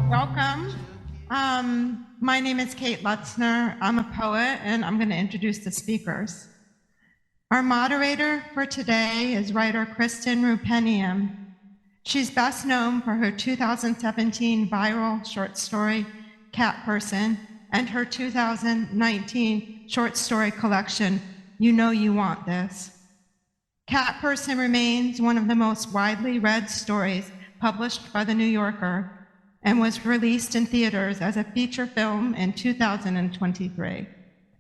Welcome. My name is Kate Lutzner. I'm a poet, and I'm going to introduce the speakers. Our moderator for today is writer Kristen Roupenian. She's best known for her 2017 viral short story, Cat Person, and her 2019 short story collection, You Know You Want This. Cat Person remains one of the most widely read stories published by The New Yorker and was released in theaters as a feature film in 2023.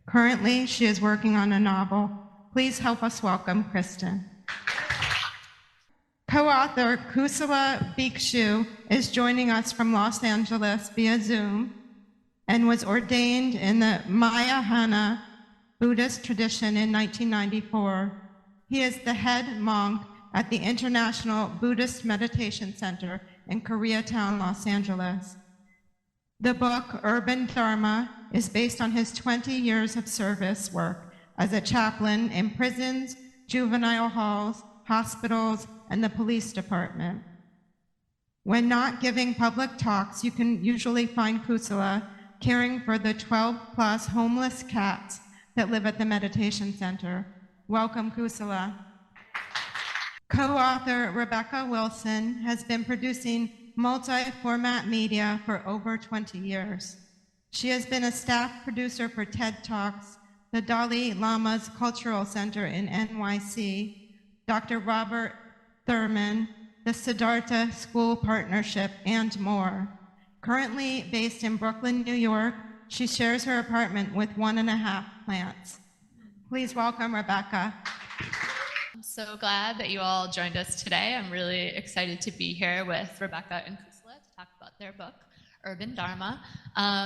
Currently, she is working on a novel. Please help us welcome Kristen. Co-author Kusala Bhikshu is joining us from Los Angeles via Zoom and was ordained in the Mahayana Buddhist tradition in 1994. He is the head monk at the International Buddhist Meditation Center in Koreatown, Los Angeles. The book, Urban Dharma, is based on his 20 years of service work as a chaplain in prisons, juvenile halls, hospitals, and the police department. When not giving public talks, you can usually find Kusala caring for the 12+ homeless cats that live at the meditation center. Welcome, Kusala. Co-author Rebecca Wilson has been producing multi-format media for over 20 years. She has been a staff producer for TED Talks, the Dalai Lama's Cultural Center in NYC, Dr. Robert Thurman, the Siddhartha School Partnership, and more. Currently based in Brooklyn, New York, she shares her apartment with 1.5 plants. Please welcome Rebecca. I'm so glad that you all joined us today. I'm really excited to be here with Rebecca and Kusala to talk about their book, Urban Dharma.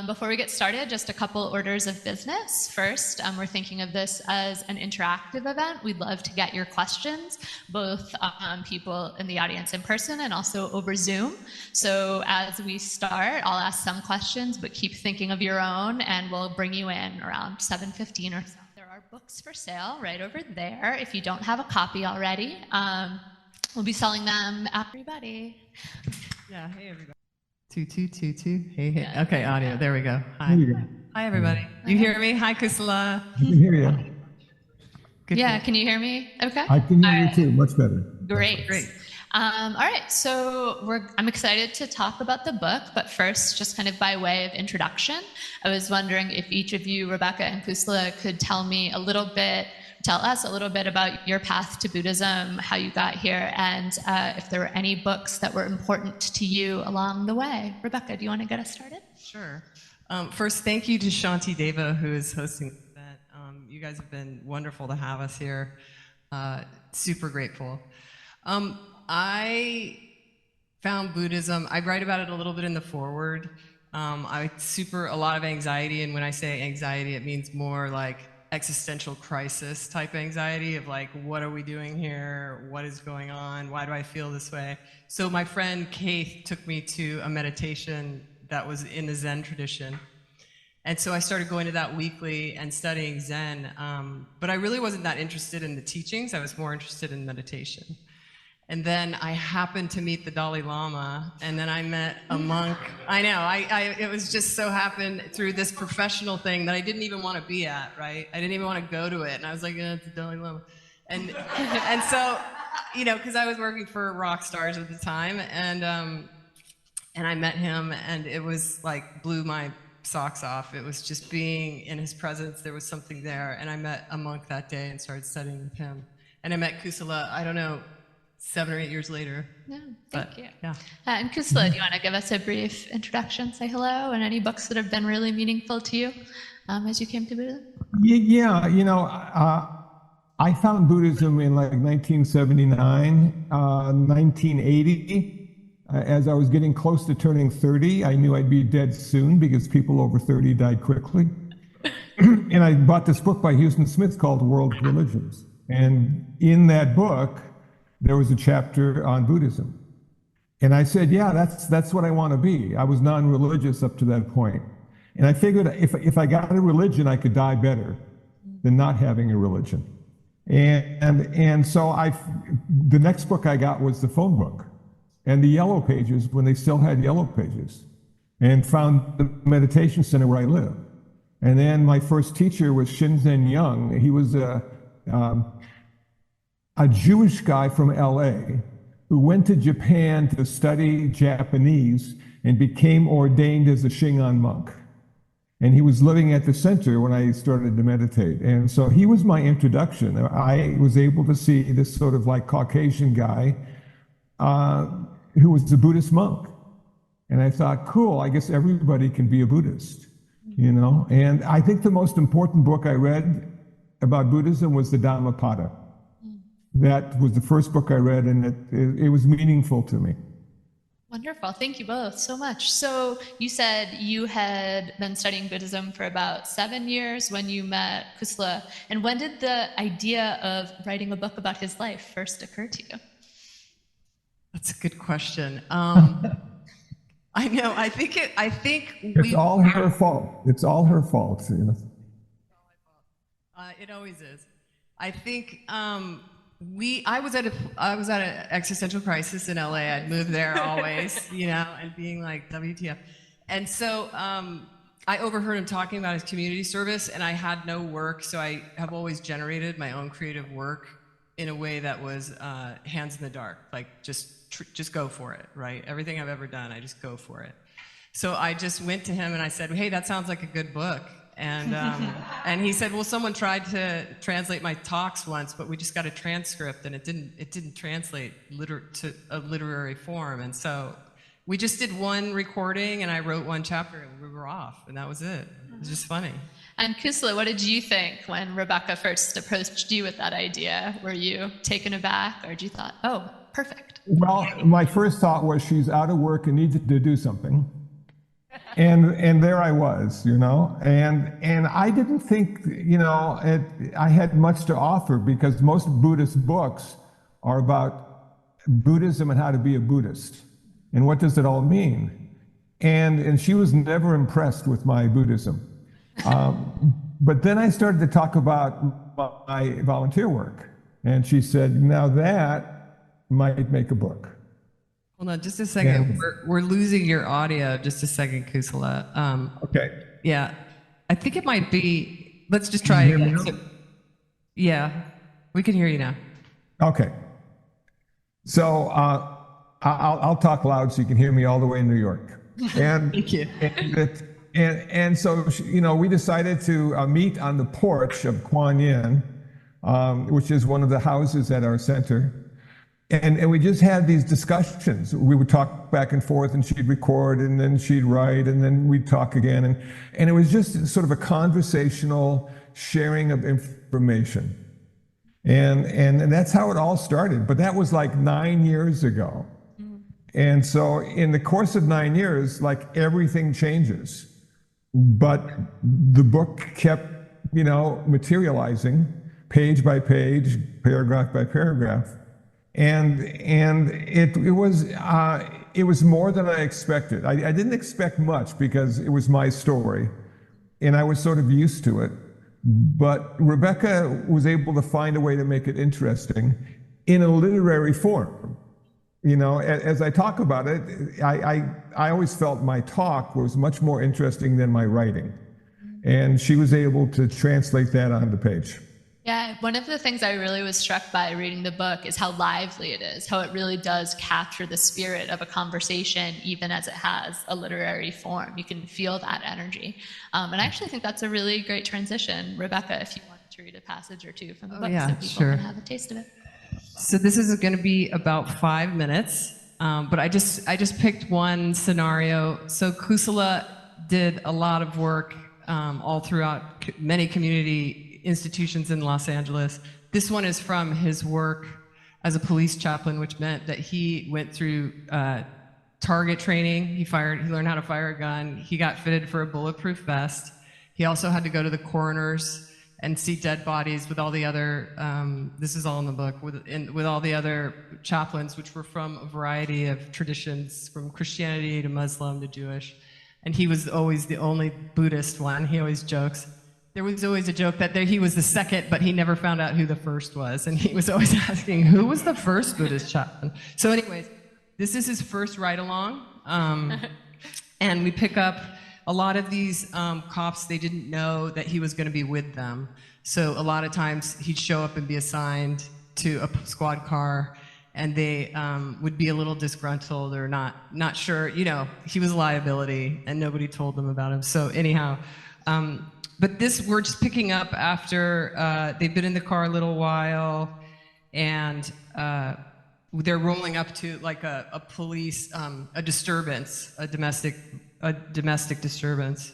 Before we get started, just a couple orders of business. First, we're thinking of this as an interactive event. We'd love to get your questions, both people in the audience in person and also over Zoom. So as we start, I'll ask some questions, but keep thinking of your own, and we'll bring you in around 7:15 or so. Books for sale right over there if you don't have a copy already. We'll be selling them after everybody. Yeah, hey everybody. Two. Hey. Yeah, okay, audio. There we go. Hi. There you go. Hi everybody. You hear me? Hi Kusala. I can hear you. Good. Yeah, can you hear me? Okay. I can hear All you right. too. Much better. Great. Great. All right, so I'm excited to talk about the book, but first, just kind of by way of introduction, I was wondering if each of you, Rebecca and Kusala, could tell us a little bit about your path to Buddhism, how you got here, and if there were any books that were important to you along the way. Rebecca, do you want to get us started? Sure. First, thank you to Shantideva, who is hosting the event. You guys have been wonderful to have us here. Super grateful. I found Buddhism, I write about it a little bit in the foreword. A lot of anxiety, and when I say anxiety, it means more like existential crisis type anxiety of like, what are we doing here? What is going on? Why do I feel this way? So my friend Kate took me to a meditation that was in the Zen tradition. And so I started going to that weekly and studying Zen, but I really wasn't that interested in the teachings. I was more interested in meditation. And then I happened to meet the Dalai Lama, and then I met a monk. I know, it was just so happened through this professional thing that I didn't even want to be at, right? I didn't even want to go to it, and I was like, it's the Dalai Lama. And so, because I was working for rock stars at the time, and I met him, and it was like, blew my socks off. It was just being in his presence, there was something there, and I met a monk that day and started studying with him. And I met Kusala, I don't know, 7 or 8 years later. Yeah, thank you. Yeah. And Kusala, do you want to give us a brief introduction, say hello, and any books that have been really meaningful to you as you came to Buddhism? Yeah, I found Buddhism in like 1979, 1980. As I was getting close to turning 30, I knew I'd be dead soon because people over 30 died quickly. And I bought this book by Houston Smith called World Religions. And in that book, there was a chapter on Buddhism. And I said, yeah, that's what I want to be. I was non-religious up to that point. And I figured if I got a religion, I could die better than not having a religion. And so the next book I got was the phone book and the yellow pages when they still had yellow pages. and found the meditation center where I live. And then my first teacher was Shinzen Young. He was a Jewish guy from LA who went to Japan to study Japanese and became ordained as a Shingon monk. And he was living at the center when I started to meditate. And so he was my introduction. I was able to see this sort of like Caucasian guy who was a Buddhist monk. And I thought, cool, I guess everybody can be a Buddhist, you know? And I think the most important book I read about Buddhism was the Dhammapada. That was the first book I read, and it was meaningful to me. Wonderful. Thank you both so much. So you said you had been studying Buddhism for about 7 years when you met Kusala. And when did the idea of writing a book about his life first occur to you? That's a good question. I know. I think it's all her fault. It's all her fault. You know? It always is. I think I was at an existential crisis in LA. I'd moved there always, you know, and being like, WTF. And so I overheard him talking about his community service, and I had no work, so I have always generated my own creative work in a way that was hands in the dark, like just go for it, right? Everything I've ever done, I just go for it. So I just went to him and I said, hey, that sounds like a good book. And and he said, well, someone tried to translate my talks once, but we just got a transcript and it didn't translate to a literary form. And so we just did one recording and I wrote one chapter and we were off, and that was it. It was just funny. And Kusala, what did you think when Rebecca first approached you with that idea? Were you taken aback, or did you thought, oh, perfect? Well, my first thought was she's out of work and needs to do something. And there I was, you know, and I didn't think, you know, I had much to offer, because most Buddhist books are about Buddhism and how to be a Buddhist and what does it all mean. And she was never impressed with my Buddhism. But then I started to talk about my volunteer work, and she said, now that might make a book. Hold on just a second. We're losing your audio. Just a second, Kusala. Okay. Yeah. I think it might be, let's just try it again. Yeah, we can hear you now. Okay. So I'll talk loud so you can hear me all the way in New York. And Thank you. And so, you know, we decided to meet on the porch of Kuan Yin, which is one of the houses at our center. And we just had these discussions. We would talk back and forth, and she'd record, and then she'd write, and then we'd talk again. And it was just sort of a conversational sharing of information. And that's how it all started. But that was like 9 years ago. And so in the course of 9 years, like, everything changes. But the book kept, you know, materializing page by page, paragraph by paragraph. And it was more than I expected. I didn't expect much, because it was my story and I was sort of used to it. But Rebecca was able to find a way to make it interesting in a literary form. You know, as I talk about it, I always felt my talk was much more interesting than my writing. And she was able to translate that onto the page. Yeah, one of the things I really was struck by reading the book is how lively it is, how it really does capture the spirit of a conversation, even as it has a literary form. You can feel that energy. And I actually think that's a really great transition. Rebecca, if you wanted to read a passage or two from the book, so people can have a taste of it. So this is going to be about 5 minutes, but I just picked one scenario. So Kusala did a lot of work all throughout many community institutions in Los Angeles. This one is from his work as a police chaplain, which meant that he went through target training. He learned how to fire a gun. He got fitted for a bulletproof vest. He also had to go to the coroners and see dead bodies with all the other, this is all in the book, with all the other chaplains, which were from a variety of traditions, from Christianity to Muslim to Jewish. And he was always the only Buddhist one. He always jokes. There was always a joke that he was the second, but he never found out who the first was. And he was always asking, who was the first Buddhist chaplain? So anyways, this is his first ride-along. And we pick up a lot of these cops, they didn't know that he was going to be with them. So a lot of times he'd show up and be assigned to a squad car, and they would be a little disgruntled or not sure. You know, he was a liability, and nobody told them about him. So anyhow, but this, we're just picking up after they've been in the car a little while, and they're rolling up to like a police, a disturbance, a domestic disturbance.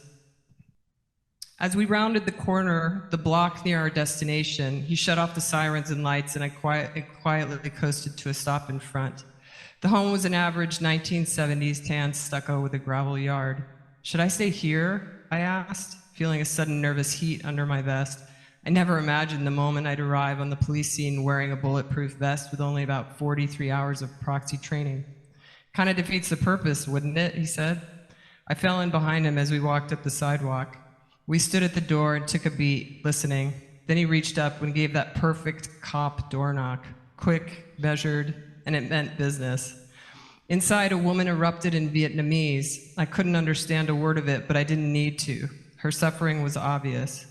As we rounded the corner, the block near our destination, he shut off the sirens and lights, and I quietly coasted to a stop in front. The home was an average 1970s tan stucco with a gravel yard. Should I stay here? I asked, feeling a sudden nervous heat under my vest. I never imagined the moment I'd arrive on the police scene wearing a bulletproof vest with only about 43 hours of proxy training. Kind of defeats the purpose, wouldn't it? He said. I fell in behind him as we walked up the sidewalk. We stood at the door and took a beat, listening. Then he reached up and gave that perfect cop door knock. Quick, measured, and it meant business. Inside, a woman erupted in Vietnamese. I couldn't understand a word of it, but I didn't need to. Her suffering was obvious.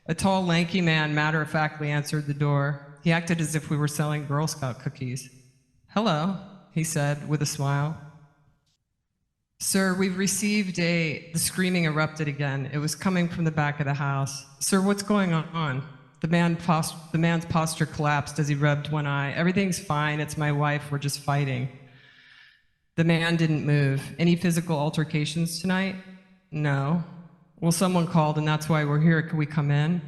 A tall, lanky man matter-of-factly answered the door. He acted as if we were selling Girl Scout cookies. "Hello," he said with a smile. "Sir, we've received The screaming erupted again. It was coming from the back of the house. Sir, what's going on?" The man's posture collapsed as he rubbed one eye. "Everything's fine. It's my wife. We're just fighting." The man didn't move. "Any physical altercations tonight?" "No." "Well, someone called, and that's why we're here. Can we come in?"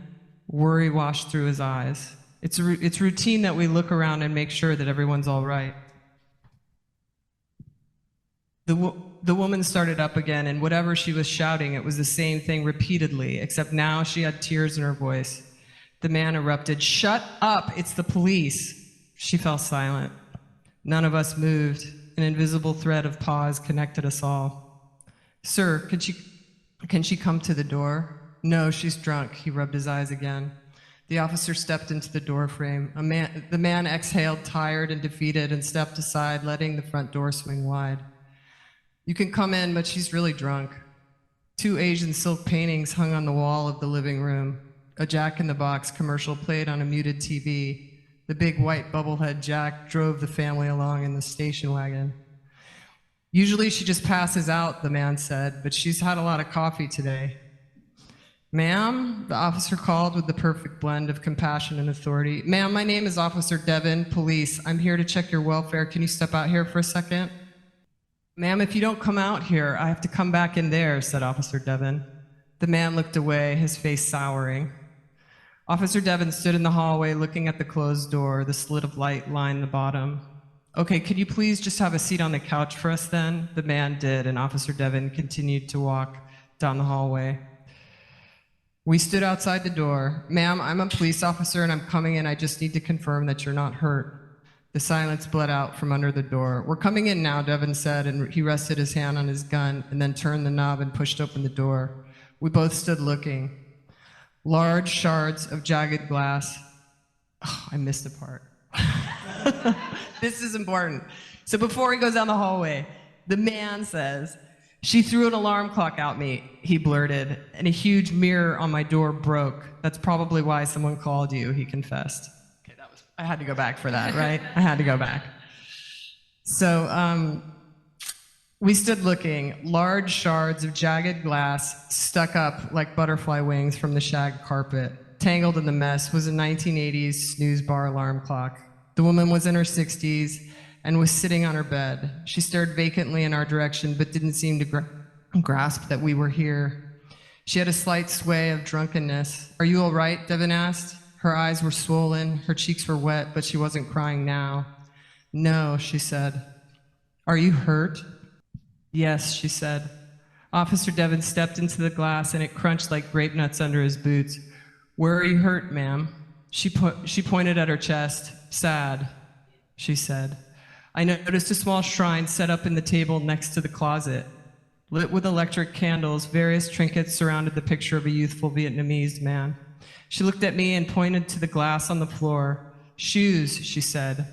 Worry washed through his eyes. It's routine that we look around and make sure that everyone's all right." The woman started up again, and whatever she was shouting, it was the same thing repeatedly, except now she had tears in her voice. The man erupted, "Shut up, it's the police." She fell silent. None of us moved. An invisible thread of pause connected us all. "Sir, can she come to the door?" "No, she's drunk." He rubbed his eyes again. The officer stepped into the door frame. The man exhaled, tired and defeated, and stepped aside, letting the front door swing wide. "You can come in, but she's really drunk." 2 Asian silk paintings hung on the wall of the living room. A Jack in the Box commercial played on a muted TV. The big white bubblehead Jack drove the family along in the station wagon. "Usually she just passes out," the man said, "but she's had a lot of coffee today." "Ma'am," the officer called with the perfect blend of compassion and authority. "Ma'am, my name is Officer Devin, police. I'm here to check your welfare. Can you step out here for a second?" "Ma'am, if you don't come out here, I have to come back in there," said Officer Devin. The man looked away, his face souring. Officer Devin stood in the hallway looking at the closed door. The slit of light lined the bottom. "Okay, could you please just have a seat on the couch for us then?" The man did, and Officer Devin continued to walk down the hallway. We stood outside the door. "Ma'am, I'm a police officer and I'm coming in. I just need to confirm that you're not hurt." The silence bled out from under the door. "We're coming in now," Devin said, and he rested his hand on his gun and then turned the knob and pushed open the door. We both stood looking. Large shards of jagged glass. Oh, I missed a part. This is important. So before he goes down the hallway, the man says, "She threw an alarm clock at me," he blurted, "and a huge mirror on my door broke. That's probably why someone called you," he confessed. Okay, I had to go back for that, right? I had to go back. So we stood looking. Large shards of jagged glass stuck up like butterfly wings from the shag carpet. Tangled in the mess was a 1980s snooze bar alarm clock. The woman was in her 60s and was sitting on her bed. She stared vacantly in our direction but didn't seem to grasp that we were here. She had a slight sway of drunkenness. "Are you all right?" Devin asked. Her eyes were swollen, her cheeks were wet, but she wasn't crying now. "No," she said. "Are you hurt?" "Yes," she said. Officer Devin stepped into the glass and it crunched like grape nuts under his boots. "Where are you hurt, ma'am?" She pointed at her chest. "Sad," she said. I noticed a small shrine set up in the table next to the closet. Lit with electric candles, various trinkets surrounded the picture of a youthful Vietnamese man. She looked at me and pointed to the glass on the floor. "Shoes," she said.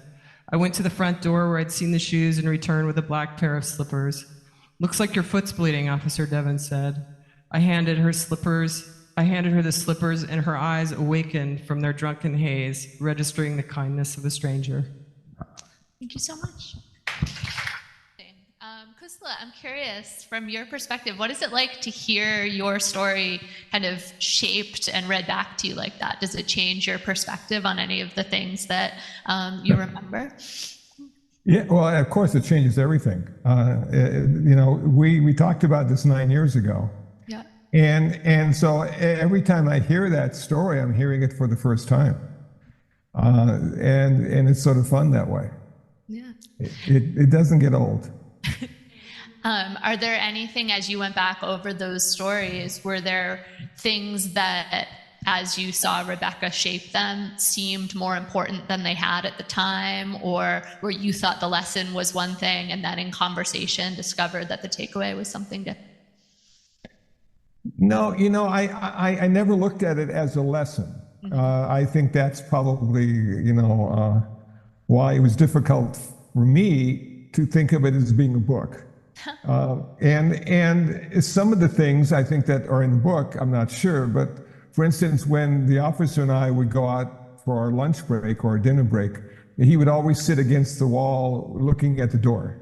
I went to the front door where I'd seen the shoes and returned with a black pair of slippers. Looks like your foot's bleeding, Officer Devon said. I handed her the slippers, and her eyes awakened from their drunken haze, registering the kindness of a stranger. Thank you so much. Kusala, I'm curious, from your perspective, what is it like to hear your story kind of shaped and read back to you like that? Does it change your perspective on any of the things that you remember? Yeah, well, of course, it changes everything. We talked about this 9 years ago. Yeah. And so every time I hear that story, I'm hearing it for the first time. And it's sort of fun that way. Yeah. It doesn't get old. Are there anything, as you went back over those stories, were there things that, as you saw Rebecca shape them, seemed more important than they had at the time, or where you thought the lesson was one thing and then in conversation discovered that the takeaway was something different? No, I never looked at it as a lesson. I think that's probably, why it was difficult for me to think of it as being a book. And some of the things I think that are in the book, I'm not sure, but for instance, when the officer and I would go out for our lunch break or our dinner break, he would always sit against the wall looking at the door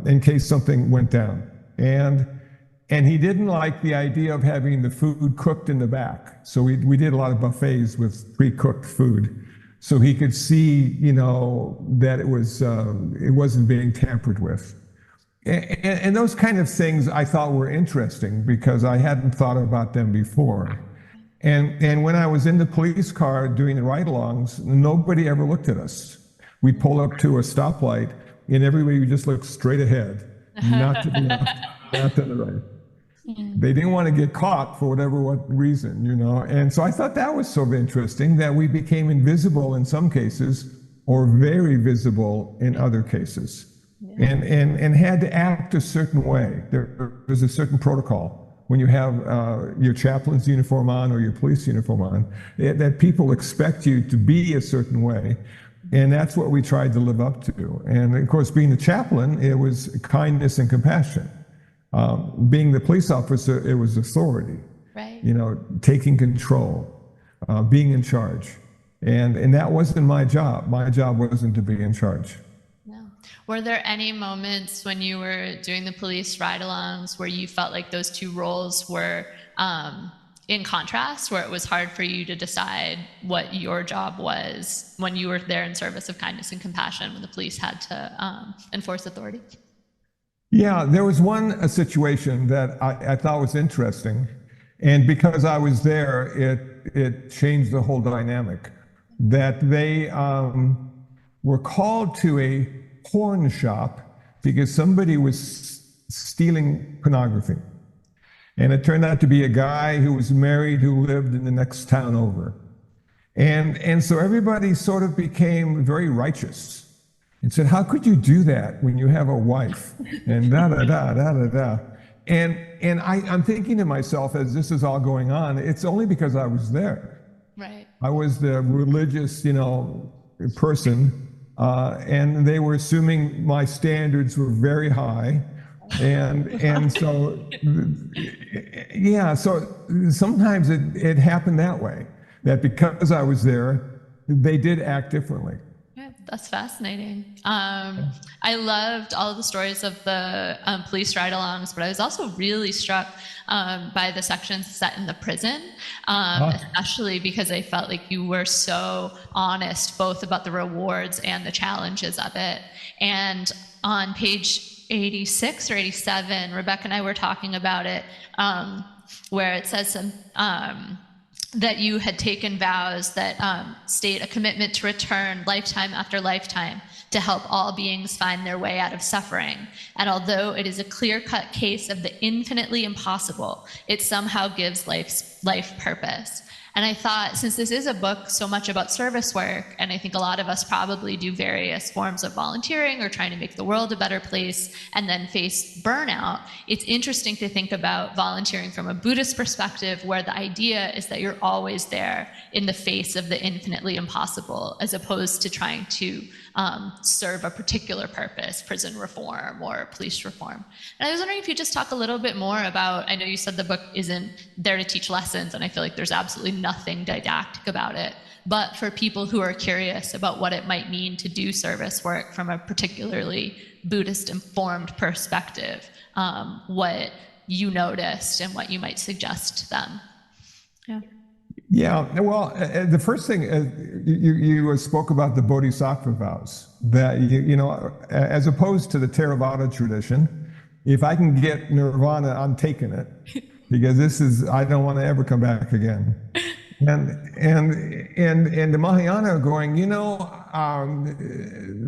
in case something went down. And he didn't like the idea of having the food cooked in the back. So we did a lot of buffets with pre-cooked food. So he could see, that it wasn't being tampered with. And those kind of things I thought were interesting because I hadn't thought about them before. And when I was in the police car doing the ride-alongs, nobody ever looked at us. We'd pull up to a stoplight and everybody would just look straight ahead, not to the left, not to the right. They didn't want to get caught for whatever reason, And so I thought that was sort of interesting that we became invisible in some cases or very visible in other cases. And had to act a certain way. There's a certain protocol when you have your chaplain's uniform on or your police uniform on, that people expect you to be a certain way. And that's what we tried to live up to. And of course, being the chaplain, it was kindness and compassion. Being the police officer, it was authority. Right. Taking control, being in charge. And that wasn't my job. My job wasn't to be in charge. Were there any moments when you were doing the police ride-alongs where you felt like those two roles were in contrast, where it was hard for you to decide what your job was when you were there in service of kindness and compassion, when the police had to enforce authority? Yeah, there was a situation that I thought was interesting. And because I was there, it changed the whole dynamic. That they were called to a porn shop because somebody was stealing pornography. And it turned out to be a guy who was married who lived in the next town over. And so everybody sort of became very righteous and said, how could you do that when you have a wife? And da-da-da. And I'm thinking to myself, as this is all going on, it's only because I was there. Right. I was the religious, person. And they were assuming my standards were very high. And so, yeah, so sometimes it happened that way, that because I was there, they did act differently. Yeah, that's fascinating. I loved all of the stories of the police ride-alongs, but I was also really struck by the sections set in the prison, especially because I felt like you were so honest both about the rewards and the challenges of it. And on page 86 or 87, Rebecca and I were talking about it, where it says that you had taken vows that state a commitment to return lifetime after lifetime to help all beings find their way out of suffering. And although it is a clear-cut case of the infinitely impossible, it somehow gives life purpose. And I thought, since this is a book so much about service work, and I think a lot of us probably do various forms of volunteering or trying to make the world a better place and then face burnout, it's interesting to think about volunteering from a Buddhist perspective, where the idea is that you're always there in the face of the infinitely impossible, as opposed to trying to serve a particular purpose, prison reform or police reform. And I was wondering if you just talk a little bit more about, I know you said the book isn't there to teach lessons, and I feel like there's absolutely nothing didactic about it, but for people who are curious about what it might mean to do service work from a particularly Buddhist informed perspective, what you noticed and what you might suggest to them. Yeah. Yeah, well, the first thing, you spoke about the bodhisattva vows, that, as opposed to the Theravada tradition, if I can get nirvana, I'm taking it, because I don't want to ever come back again. And the Mahayana are going,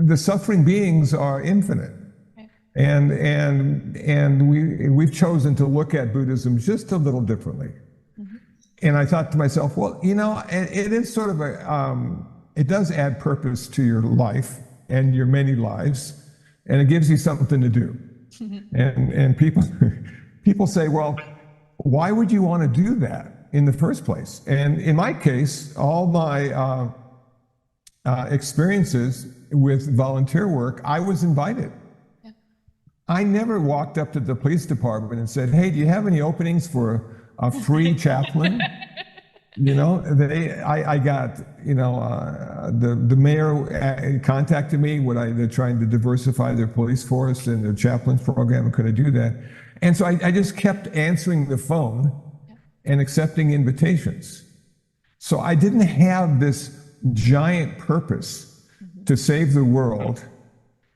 the suffering beings are infinite. And we've chosen to look at Buddhism just a little differently. And I thought to myself, well, it is sort of it does add purpose to your life and your many lives, and it gives you something to do. And people say, well, why would you want to do that in the first place? And in my case, all my experiences with volunteer work, I was invited. I never walked up to the police department and said, hey, do you have any openings for a free chaplain? I got, the mayor contacted me when they're trying to diversify their police force and their chaplains program, and could I do that? And so I just kept answering the phone and accepting invitations. So I didn't have this giant purpose to save the world.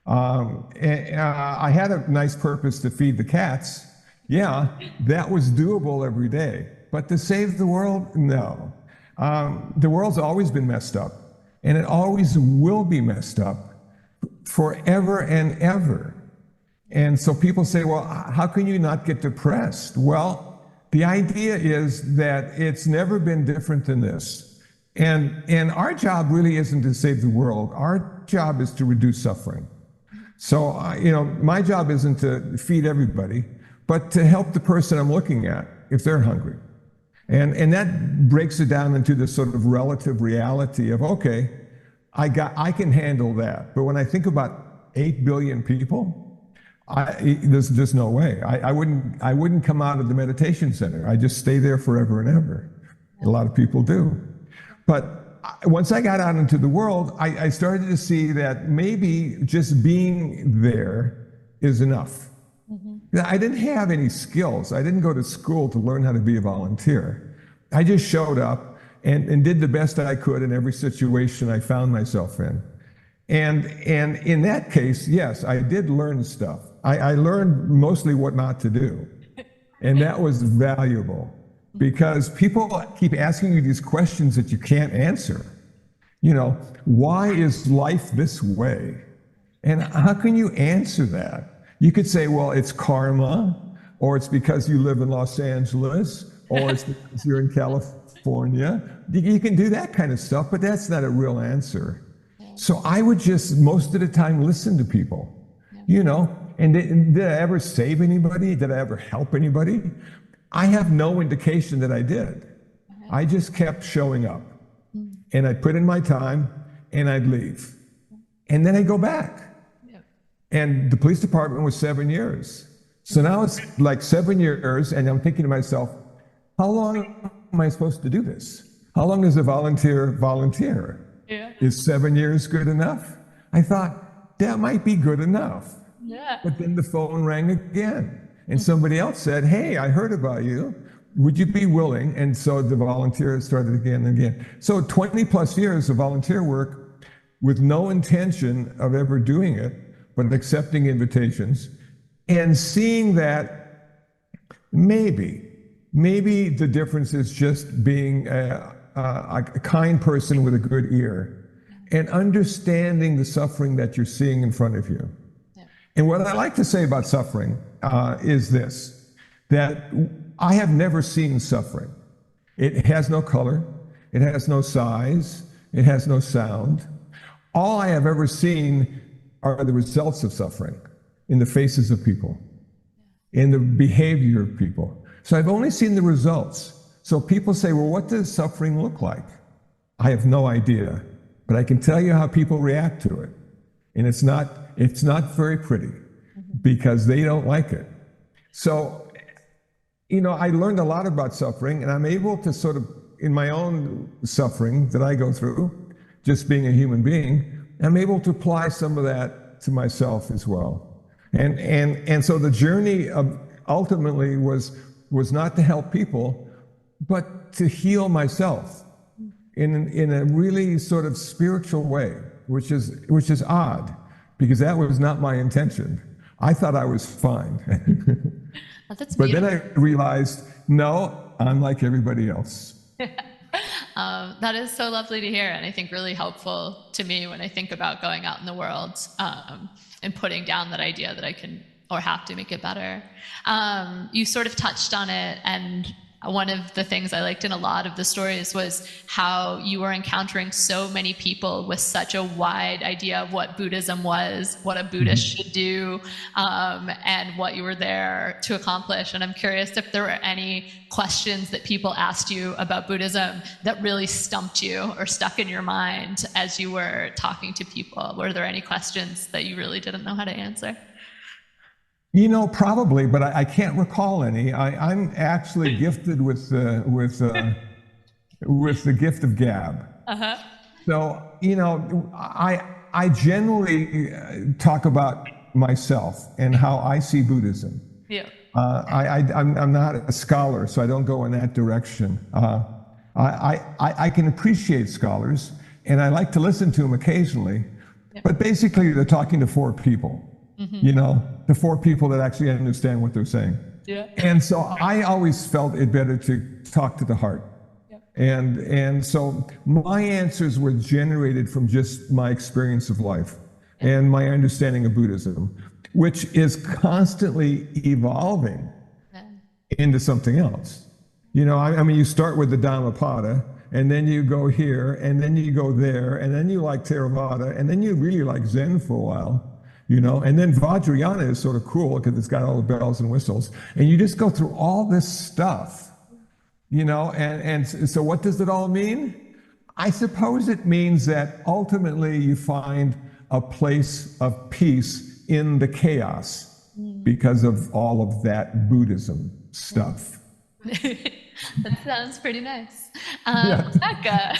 I had a nice purpose to feed the cats. Yeah, that was doable every day. But to save the world, no. The world's always been messed up, and it always will be messed up forever and ever. And so people say, well, how can you not get depressed? Well, the idea is that it's never been different than this. And our job really isn't to save the world. Our job is to reduce suffering. So, my job isn't to feed everybody, but to help the person I'm looking at if they're hungry. And that breaks it down into this sort of relative reality of, okay, I can handle that. But when I think about 8 billion people, there's no way. I wouldn't come out of the meditation center. I just stay there forever and ever. A lot of people do. But once I got out into the world, I started to see that maybe just being there is enough. I didn't have any skills. I didn't go to school to learn how to be a volunteer. I just showed up and did the best I could in every situation I found myself in. And in that case, yes, I did learn stuff. I learned mostly what not to do. And that was valuable, because people keep asking you these questions that you can't answer. Why is life this way? And how can you answer that? You could say, well, it's karma, or it's because you live in Los Angeles, or it's because you're in California. You can do that kind of stuff, but that's not a real answer. So I would just, most of the time, listen to people, and did I ever save anybody? Did I ever help anybody? I have no indication that I did. I just kept showing up, and I'd put in my time, and I'd leave. And then I'd go back. And the police department was 7 years. So now it's like 7 years, and I'm thinking to myself, how long am I supposed to do this? How long does a volunteer? Yeah. Is 7 years good enough? I thought, that might be good enough. Yeah. But then the phone rang again, and somebody else said, hey, I heard about you. Would you be willing? And so the volunteer started again and again. So 20 plus years of volunteer work with no intention of ever doing it, but accepting invitations and seeing that maybe the difference is just being a kind person with a good ear and understanding the suffering that you're seeing in front of you. Yeah. And what I like to say about suffering is this, that I have never seen suffering. It has no color, it has no size, it has no sound. All I have ever seen are the results of suffering in the faces of people, in the behavior of people. So I've only seen the results. So people say, well, what does suffering look like? I have no idea, but I can tell you how people react to it. And it's not very pretty because they don't like it. So, I learned a lot about suffering, and I'm able to sort of, in my own suffering that I go through, just being a human being, I'm able to apply some of that to myself as well. And so the journey of ultimately was not to help people, but to heal myself in a really sort of spiritual way, which is odd, because that was not my intention. I thought I was fine. That's But then beautiful. I realized, no, I'm like everybody else. That is so lovely to hear, and I think really helpful to me when I think about going out in the world and putting down that idea that I can or have to make it better. You sort of touched on it, and one of the things I liked in a lot of the stories was how you were encountering so many people with such a wide idea of what Buddhism was, what a Buddhist should do, and what you were there to accomplish. And I'm curious if there were any questions that people asked you about Buddhism that really stumped you or stuck in your mind as you were talking to people. Were there any questions that you really didn't know how to answer? Probably, but I can't recall any. I'm actually gifted with the gift of gab. Uh-huh. So, I generally talk about myself and how I see Buddhism. Yeah. I'm not a scholar, so I don't go in that direction. I can appreciate scholars, and I like to listen to them occasionally, but basically they're talking to four people. The four people that actually understand what they're saying. Yeah. And so I always felt it better to talk to the heart. Yep. And so my answers were generated from just my experience of life and my understanding of Buddhism, which is constantly evolving into something else. I mean, you start with the Dhammapada, and then you go here, and then you go there, and then you like Theravada, and then you really like Zen for a while. And then Vajrayana is sort of cool because it's got all the bells and whistles. And you just go through all this stuff, and so what does it all mean? I suppose it means that ultimately you find a place of peace in the chaos because of all of that Buddhism stuff. That sounds pretty nice. Yeah. Becca,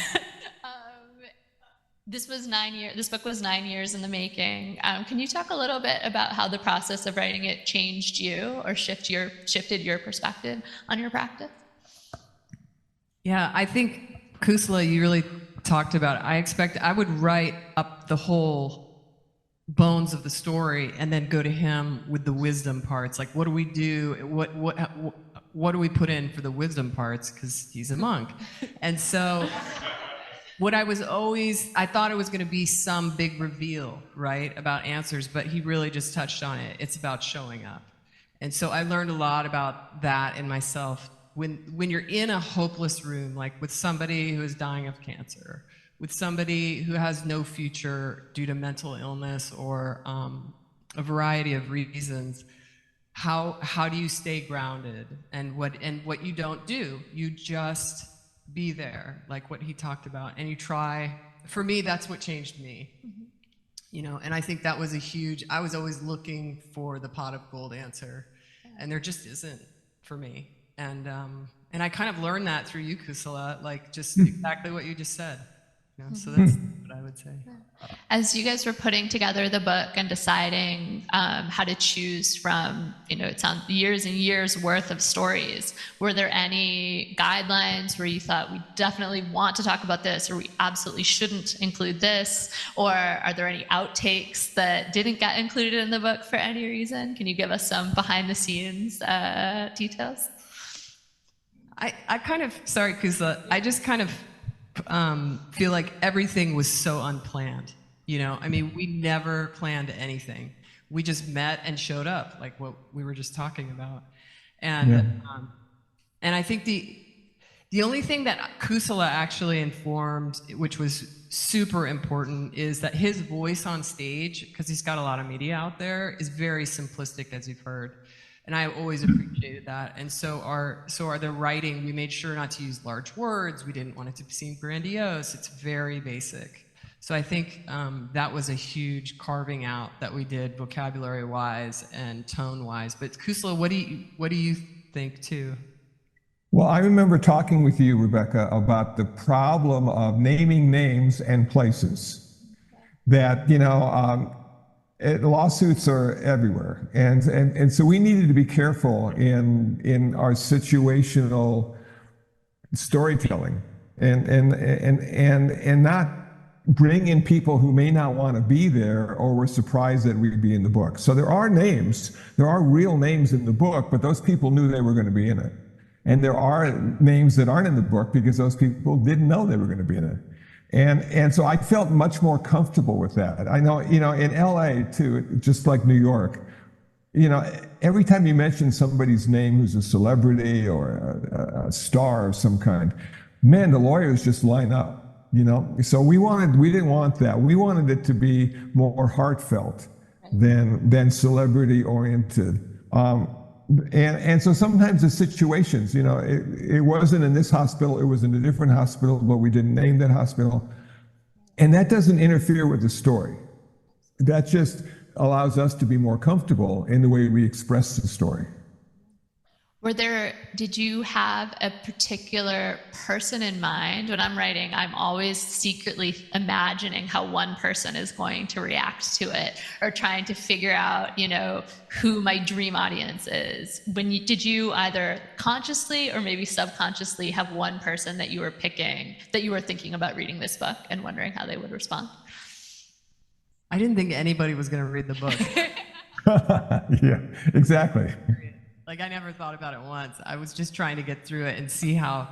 this book was 9 years in the making. Can you talk a little bit about how the process of writing it changed you or shifted your perspective on your practice? Yeah, I think, Kusala, you really talked about it. I would write up the whole bones of the story and then go to him with the wisdom parts. Like, what do we do? What do we put in for the wisdom parts? Because he's a monk. And so I thought it was going to be some big reveal, right, about answers, but he really just touched on it. It's about showing up. And so I learned a lot about that in myself. When you're in a hopeless room, like with somebody who is dying of cancer, with somebody who has no future due to mental illness or a variety of reasons, how do you stay grounded? And what you don't do, you just be there, like what he talked about, and you try. For me, that's what changed me. And I think that was I was always looking for the pot of gold answer, and there just isn't for me. And I kind of learned that through you, Kusala, like just exactly what you just said. So that's what I would say. As you guys were putting together the book and deciding how to choose from, it sounds years and years worth of stories, were there any guidelines where you thought we definitely want to talk about this, or we absolutely shouldn't include this? Or are there any outtakes that didn't get included in the book for any reason? Can you give us some behind the scenes details? Sorry, Kusala, I just kind of feel like everything was so unplanned. I mean, we never planned anything. We just met and showed up, like what we were just talking about. And I think the only thing that Kusala actually informed, which was super important, is that his voice on stage, because he's got a lot of media out there, is very simplistic, as you've heard. And I always appreciated that. And so the writing, we made sure not to use large words. We didn't want it to seem grandiose. It's very basic. So I think that was a huge carving out that we did vocabulary-wise and tone-wise. But Kusala, what do you think too? Well, I remember talking with you, Rebecca, about the problem of naming names and places. That, lawsuits are everywhere. And so we needed to be careful in our situational storytelling and not bring in people who may not want to be there or were surprised that we'd be in the book. So there are real names in the book, but those people knew they were going to be in it. And there are names that aren't in the book because those people didn't know they were going to be in it. And so I felt much more comfortable with that. I know, in LA too, just like New York, every time you mention somebody's name who's a celebrity or a star of some kind, man, the lawyers just line up. So we didn't want that. We wanted it to be more heartfelt than celebrity oriented. And so sometimes the situations, it wasn't in this hospital, it was in a different hospital, but we didn't name that hospital. And that doesn't interfere with the story. That just allows us to be more comfortable in the way we express the story. Did you have a particular person in mind? When I'm writing, I'm always secretly imagining how one person is going to react to it, or trying to figure out, who my dream audience is. Did you either consciously or maybe subconsciously have one person that you were picking, that you were thinking about reading this book and wondering how they would respond? I didn't think anybody was going to read the book. Yeah, exactly. Like, I never thought about it once. I was just trying to get through it and see how,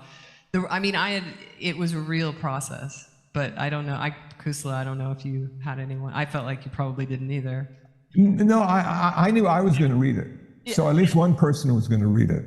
it was a real process, but I don't know. Kusala, I don't know if you had anyone. I felt like you probably didn't either. No, I knew I was going to read it. Yeah. So at least one person was going to read it.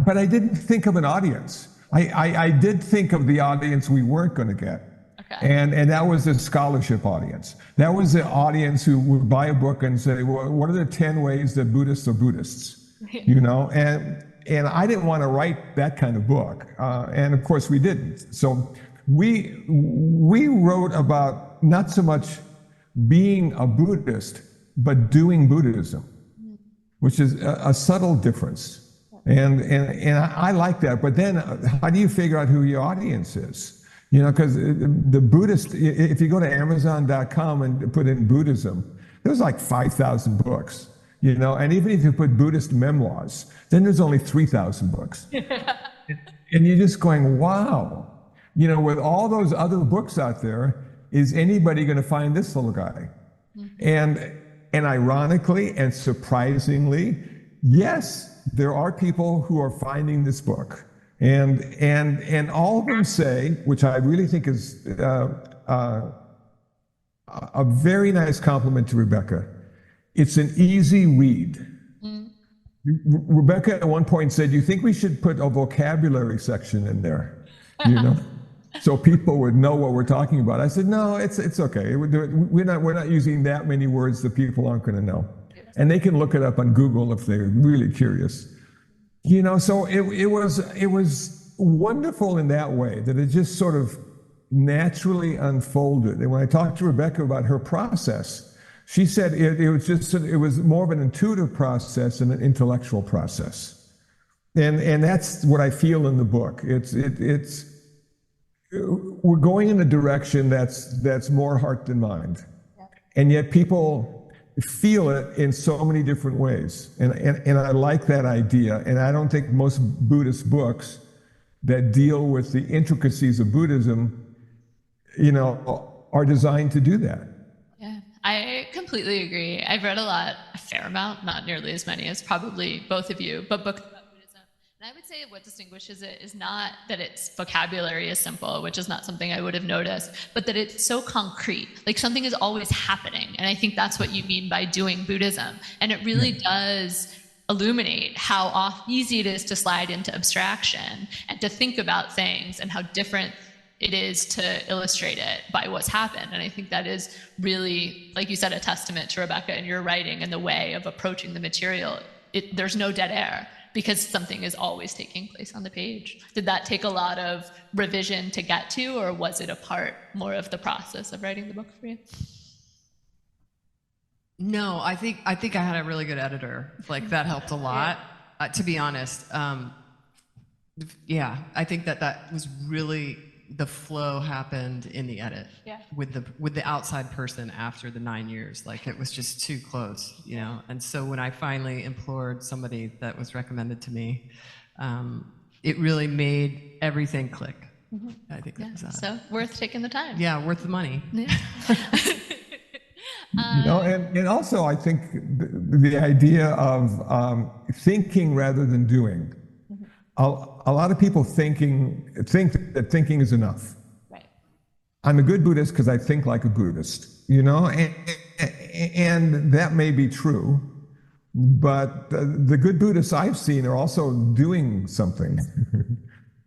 But I didn't think of an audience. I did think of the audience we weren't going to get. Okay. And that was the scholarship audience. That was the audience who would buy a book and say, well, what are the 10 ways that Buddhists are Buddhists? And I didn't want to write that kind of book. And of course we didn't. So we wrote about not so much being a Buddhist, but doing Buddhism, which is a subtle difference. And I like that. But then how do you figure out who your audience is? Because the Buddhist, if you go to Amazon.com and put in Buddhism, there's like 5,000 books, and even if you put Buddhist memoirs, then there's only 3,000 books. And you're just going, wow, with all those other books out there, is anybody going to find this little guy? Mm-hmm. And ironically and surprisingly, yes, there are people who are finding this book. And all of them say, which I really think is a very nice compliment to Rebecca, it's an easy read. Mm. Rebecca at one point said, you think we should put a vocabulary section in there, so people would know what we're talking about? I said, no, it's okay. We're not using that many words that people aren't going to know. And they can look it up on Google if they're really curious. So it was wonderful in that way, that it just sort of naturally unfolded. And when I talked to Rebecca about her process, she said it was more of an intuitive process than an intellectual process. And that's what I feel in the book. We're going in a direction that's more heart than mind. And yet people feel it in so many different ways. And I like that idea. And I don't think most Buddhist books that deal with the intricacies of Buddhism, are designed to do that. Yeah, I completely agree. I've read a fair amount, not nearly as many as probably both of you, but books about Buddhism. And I would say what distinguishes it is not that its vocabulary is simple, which is not something I would have noticed, but that it's so concrete. Like, something is always happening. And I think that's what you mean by doing Buddhism. And it really does illuminate how easy it is to slide into abstraction and to think about things and how different it is to illustrate it by what's happened. And I think that is really, like you said, a testament to Rebecca and your writing and the way of approaching the material. There's no dead air, because something is always taking place on the page. Did that take a lot of revision to get to, or was it a part more of the process of writing the book for you? No, I think I had a really good editor. Like, that helped a lot. To be honest, yeah, I think that was really, the flow happened in the edit. Yeah. With the outside person after the 9 years. Like, it was just too close, you know. And so when I finally implored somebody that was recommended to me, it really made everything click. I think that was that. So worth taking the time. Yeah, worth the money. Yeah. You know, and also I think the idea of thinking rather than doing. A lot of people think that thinking is enough. Right. I'm a good Buddhist because I think like a Buddhist, you know, and that may be true, but the good Buddhists I've seen are also doing something,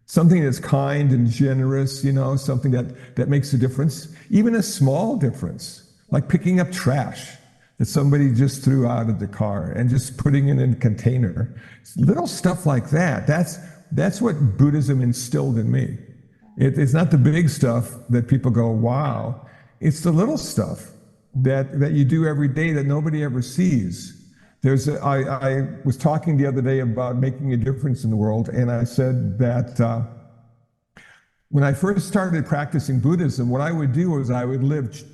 something that's kind and generous, you know, something that makes a difference, even a small difference, like picking up trash that somebody just threw out of the car and just putting it in a container. Little stuff like that. That's what Buddhism instilled in me. It's not the big stuff that people go, wow. It's the little stuff that you do every day that nobody ever sees. I was talking the other day about making a difference in the world, and I said that when I first started practicing Buddhism, what I would do is I would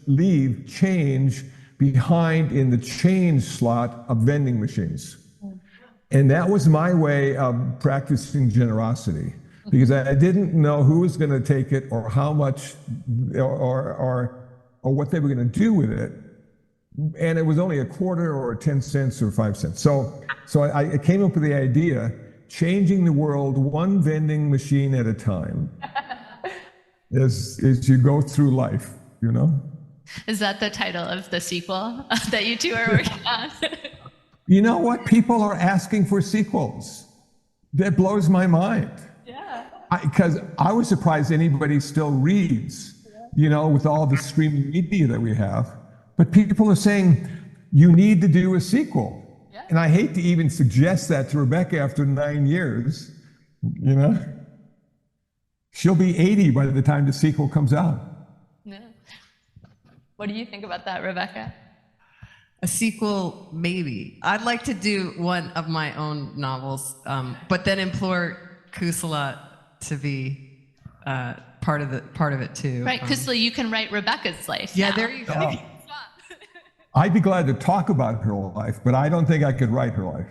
leave change behind in the change slot of vending machines. And that was my way of practicing generosity, because I didn't know who was going to take it or how much or what they were going to do with it. And it was only a quarter or 10 cents or 5 cents. So I came up with the idea, changing the world one vending machine at a time as you go through life, you know? Is that the title of the sequel that you two are working on? You know what? People are asking for sequels. That blows my mind. Yeah. Because I was surprised anybody still reads, you know, with all the streaming media that we have. But people are saying, you need to do a sequel. Yeah. And I hate to even suggest that to Rebecca after 9 years, you know. She'll be 80 by the time the sequel comes out. Yeah. What do you think about that, Rebecca? A sequel, maybe. I'd like to do one of my own novels, but then implore Kusala to be part of it too. Right, Kusala, you can write Rebecca's life. Yeah, now. there you go. Oh. I'd be glad to talk about her life, but I don't think I could write her life.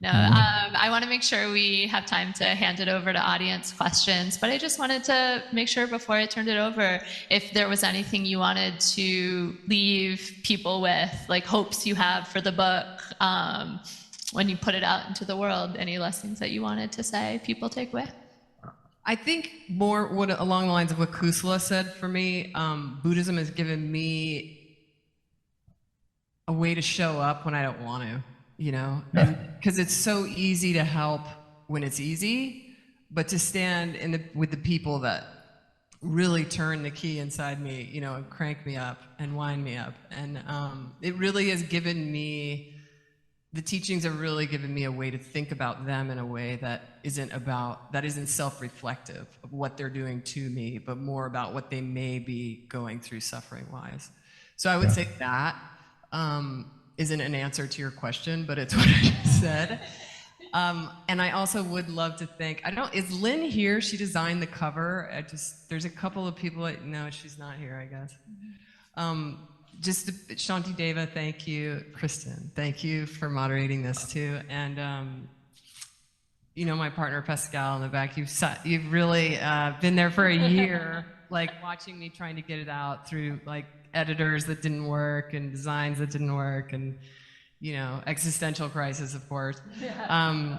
No, I want to make sure we have time to hand it over to audience questions, but I just wanted to make sure before I turned it over, if there was anything you wanted to leave people with, like hopes you have for the book when you put it out into the world, any lessons that you wanted to say people take away? I think more along the lines of what Kusala said for me, Buddhism has given me a way to show up when I don't want to. You know, because it's so easy to help when it's easy, but to stand with the people that really turn the key inside me, you know, and crank me up and wind me up. And it really has given me, the teachings have really given me a way to think about them in a way that isn't self-reflective of what they're doing to me, but more about what they may be going through suffering-wise. So I would say that. Isn't an answer to your question, but it's what I just said. And I also would love to thank, is Lynn here? She designed the cover. There's a couple of people, no, she's not here, I guess. Shantideva, thank you. Kristen, thank you for moderating this too. And you know, my partner Pascal in the back, you've really been there for a year, like watching me trying to get it out through like editors that didn't work and designs that didn't work and, you know, existential crisis, of course. Yeah.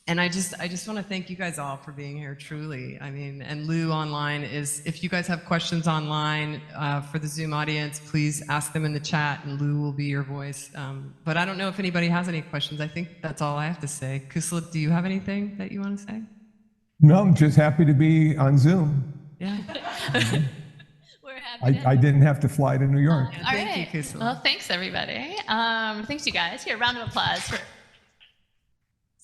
And I just want to thank you guys all for being here, truly. I mean, and Lou online if you guys have questions online for the Zoom audience, please ask them in the chat and Lou will be your voice. But I don't know if anybody has any questions. I think that's all I have to say. Kusala, do you have anything that you want to say? No, I'm just happy to be on Zoom. Yeah. I didn't have to fly to New York. Thank you, Kusala. Well, thanks, everybody. Thanks, you guys. Here, round of applause for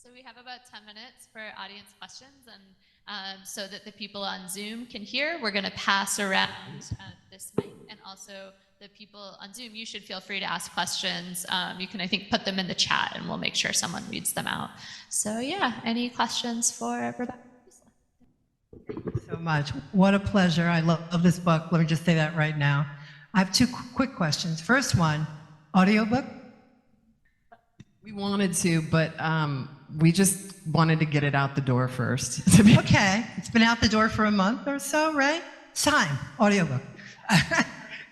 So we have about 10 minutes for audience questions, and so that the people on Zoom can hear, we're going to pass around this mic, and also the people on Zoom, you should feel free to ask questions. You can, I think, put them in the chat, and we'll make sure someone reads them out. So yeah, any questions for Rebecca? Thank you so much. What a pleasure. I love this book. Let me just say that right now. I have two quick questions. First one, audiobook? We wanted to, but we just wanted to get it out the door first. Okay. It's been out the door for a month or so, right? It's time. Audiobook.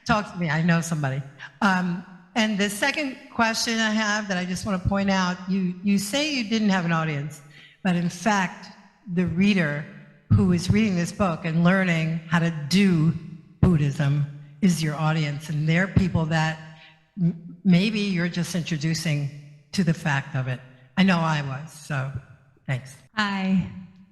Talk to me. I know somebody. And the second question I have that I just want to point out, you say you didn't have an audience, but in fact, the reader who is reading this book and learning how to do Buddhism is your audience. And they're people that maybe you're just introducing to the fact of it. I know I was, so thanks. Hi,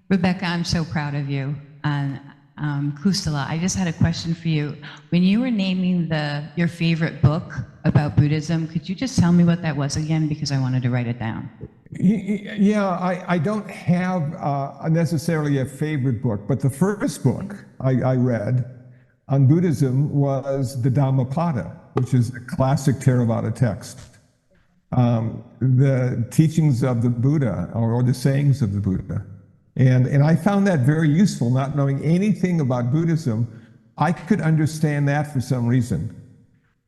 Rebecca, I'm so proud of you. And Kusala, I just had a question for you. When you were naming your favorite book about Buddhism, could you just tell me what that was again? Because I wanted to write it down. Yeah, I don't have necessarily a favorite book, but the first book I read on Buddhism was the Dhammapada, which is a classic Theravada text. The teachings of the Buddha, or the sayings of the Buddha. And I found that very useful, not knowing anything about Buddhism. I could understand that for some reason.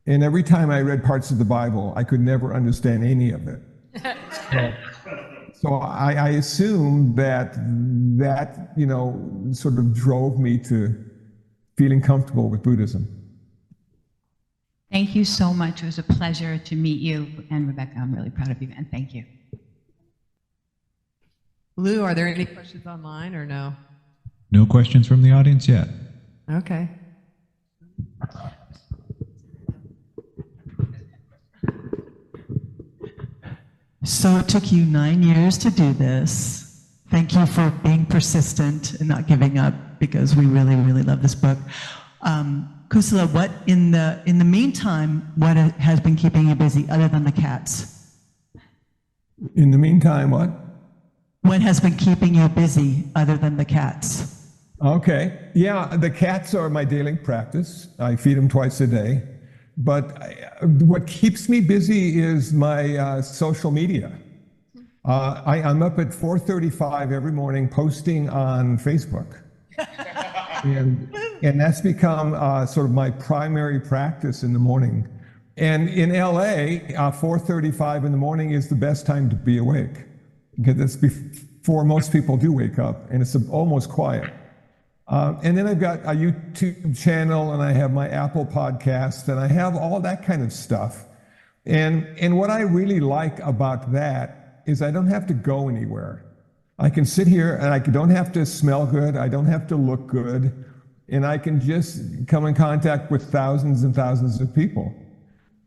And every time I read parts of the Bible, I could never understand any of it. So I assume that sort of drove me to feeling comfortable with Buddhism. Thank you so much. It was a pleasure to meet you. And Rebecca, I'm really proud of you, and thank you. Lou, are there any questions online or no? No questions from the audience yet. Okay. So it took you 9 years to do this. Thank you for being persistent and not giving up, because we really, really love this book. Kusala, what in the meantime, what has been keeping you busy other than the cats? In the meantime, what? What has been keeping you busy other than the cats? Okay. Yeah, the cats are my daily practice. I feed them twice a day. But what keeps me busy is my social media. I'm up at 4:35 every morning posting on Facebook. And that's become sort of my primary practice in the morning. And in LA, 4:35 in the morning is the best time to be awake, because it's before most people do wake up, and it's almost quiet. And then I've got a YouTube channel, and I have my Apple podcast, and I have all that kind of stuff. And what I really like about that is I don't have to go anywhere. I can sit here, and I don't have to smell good, I don't have to look good, and I can just come in contact with thousands and thousands of people,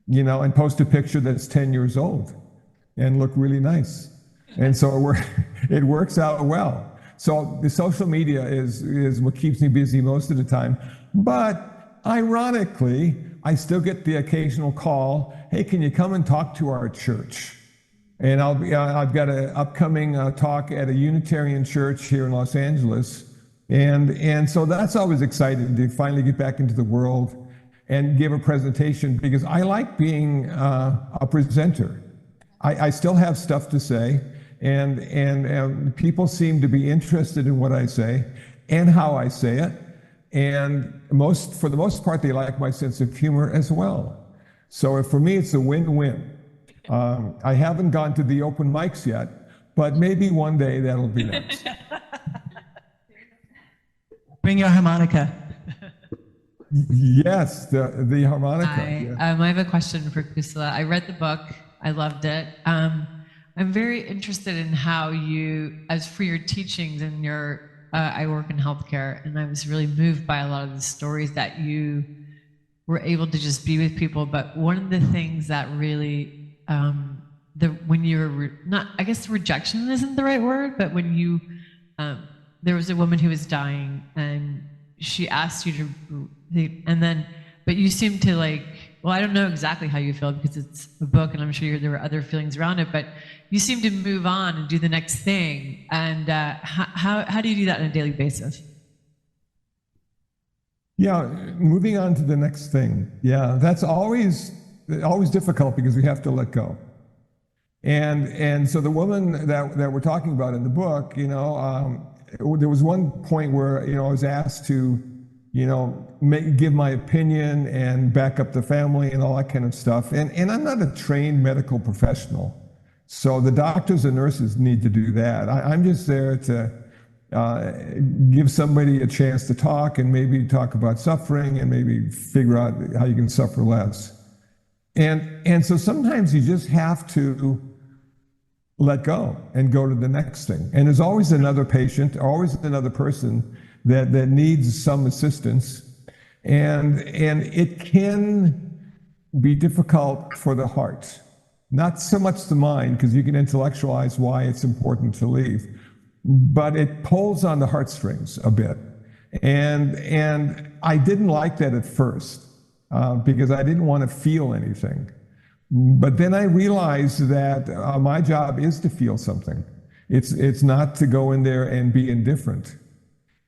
and post a picture that's 10 years old and look really nice. And so it works out well. So the social media is what keeps me busy most of the time. But ironically, I still get the occasional call, hey, can you come and talk to our church? And I've got an upcoming talk at a Unitarian church here in Los Angeles. And so that's always exciting to finally get back into the world and give a presentation, because I like being a presenter. I still have stuff to say, and people seem to be interested in what I say and how I say it. And for the most part, they like my sense of humor as well. So for me, it's a win-win. I haven't gone to the open mics yet, but maybe one day that'll be next. Bring your harmonica. Yes, the harmonica. Hi, Yeah. I have a question for Kusala. I read the book. I loved it. I'm very interested in how you, as for your teachings and your, I work in healthcare, and I was really moved by a lot of the stories that you were able to just be with people. But one of the things that really, when you were, I guess rejection isn't the right word, but when you, there was a woman who was dying, and she asked you to, but you seemed to well, I don't know exactly how you feel because it's a book and I'm sure there were other feelings around it, but you seem to move on and do the next thing. And how do you do that on a daily basis? Yeah, moving on to the next thing. Yeah, that's always difficult because we have to let go. And so the woman that we're talking about in the book, there was one point where, I was asked to, give my opinion and back up the family and all that kind of stuff. And I'm not a trained medical professional. So the doctors and nurses need to do that. I'm just there to give somebody a chance to talk and maybe talk about suffering and maybe figure out how you can suffer less. And so sometimes you just have to let go and go to the next thing. And there's always another patient, always another person that needs some assistance. And it can be difficult for the heart, not so much the mind, because you can intellectualize why it's important to leave, but it pulls on the heartstrings a bit. And I didn't like that at first because I didn't want to feel anything. But then I realized that my job is to feel something. It's not to go in there and be indifferent.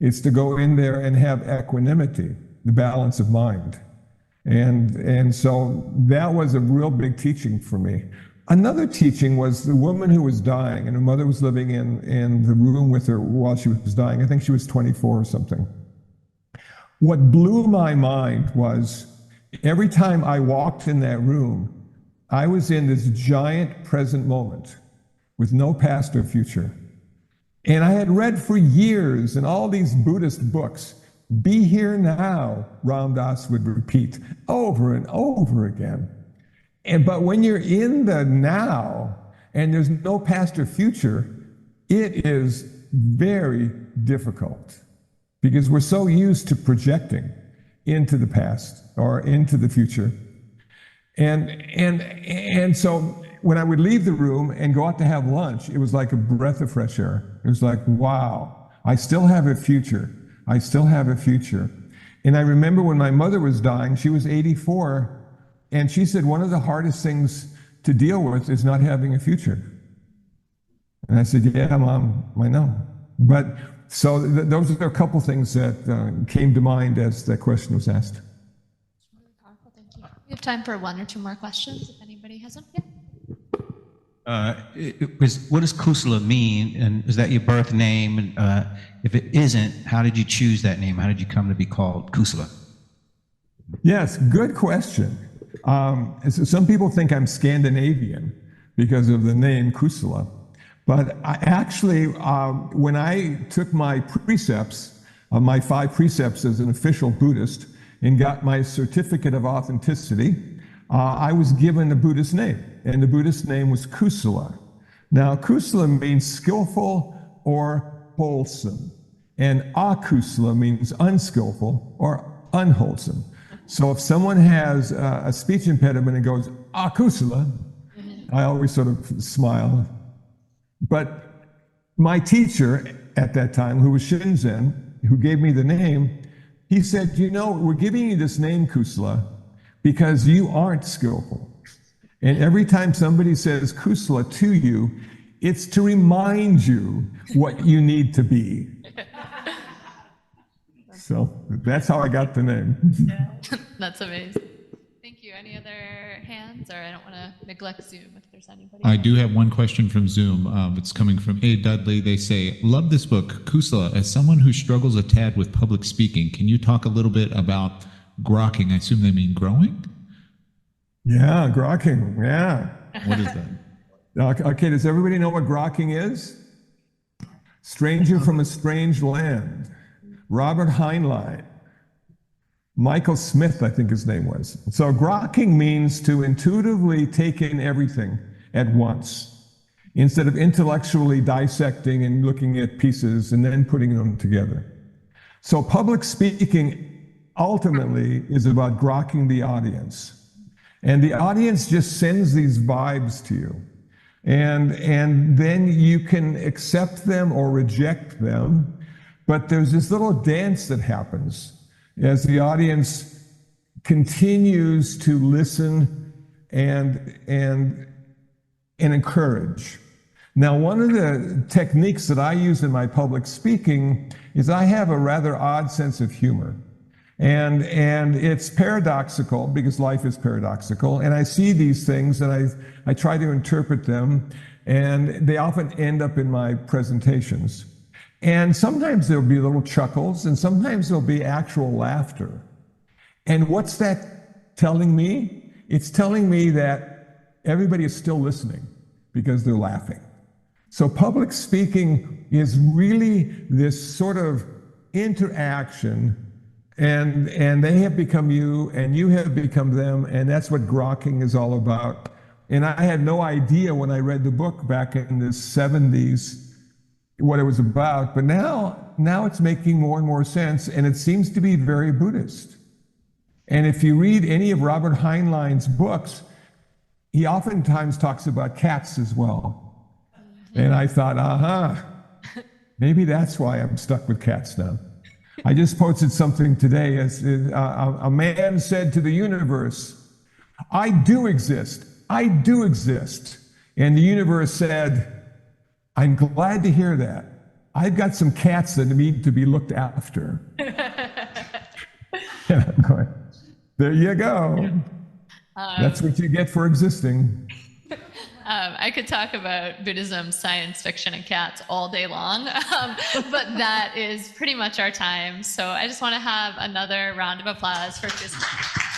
It's to go in there and have equanimity, the balance of mind. And so that was a real big teaching for me. Another teaching was the woman who was dying, and her mother was living in the room with her while she was dying. I think she was 24 or something. What blew my mind was every time I walked in that room, I was in this giant present moment with no past or future. And I had read for years in all these Buddhist books, "Be here now," Ram Dass would repeat over and over again. But when you're in the now and there's no past or future, it is very difficult because we're so used to projecting into the past or into the future. And so when I would leave the room and go out to have lunch, it was like a breath of fresh air. It was like, wow, I still have a future. I still have a future. And I remember when my mother was dying, she was 84, and she said, one of the hardest things to deal with is not having a future. And I said, yeah, Mom, I know. But so those are a couple things that came to mind as that question was asked. We have time for one or two more questions if anybody has them. Yeah. What does Kusala mean? And is that your birth name? And if it isn't, how did you choose that name? How did you come to be called Kusala? Yes, good question. So some people think I'm Scandinavian because of the name Kusala. But when I took my precepts, my 5 precepts as an official Buddhist, and got my certificate of authenticity, I was given a Buddhist name, and the Buddhist name was Kusala. Now, Kusala means skillful or wholesome, and akusala means unskillful or unwholesome. So if someone has a speech impediment and goes, akusala, I always sort of smile. But my teacher at that time, who was Shinzen, who gave me the name, he said, we're giving you this name, Kusala, because you aren't skillful. And every time somebody says Kusala to you, it's to remind you what you need to be. So that's how I got the name. That's amazing. Thank you. Any other hands? Or I don't want to neglect Zoom if there's anybody. I do have one question from Zoom. It's coming from A. Dudley. They say, love this book. Kusala, as someone who struggles a tad with public speaking, can you talk a little bit about grokking? I assume they mean growing? Yeah, grokking. Yeah. What is that? Okay, does everybody know what grokking is? Stranger from a strange land. Robert Heinlein. Michael Smith, I think his name was. So grokking means to intuitively take in everything at once, instead of intellectually dissecting and looking at pieces and then putting them together. So public speaking ultimately is about grokking the audience. And the audience just sends these vibes to you. And then you can accept them or reject them. But there's this little dance that happens as the audience continues to listen and encourage. Now, one of the techniques that I use in my public speaking is I have a rather odd sense of humor. And it's paradoxical because life is paradoxical. And I see these things and I try to interpret them, and they often end up in my presentations. And sometimes there'll be little chuckles, and sometimes there'll be actual laughter. And what's that telling me? It's telling me that everybody is still listening because they're laughing. So public speaking is really this sort of interaction, and they have become you, and you have become them, and that's what grokking is all about. And I had no idea when I read the book back in the 70s what it was about, but now it's making more and more sense, and it seems to be very Buddhist. And if you read any of Robert Heinlein's books, he oftentimes talks about cats as well. And I thought, maybe that's why I'm stuck with cats now. I just posted something today. As a man said to the universe, I do exist. I do exist. And the universe said, I'm glad to hear that. I've got some cats that need to be looked after. And I'm going, there you go. That's what you get for existing. I could talk about Buddhism, science fiction, and cats all day long, but that is pretty much our time. So I just want to have another round of applause for Kusala.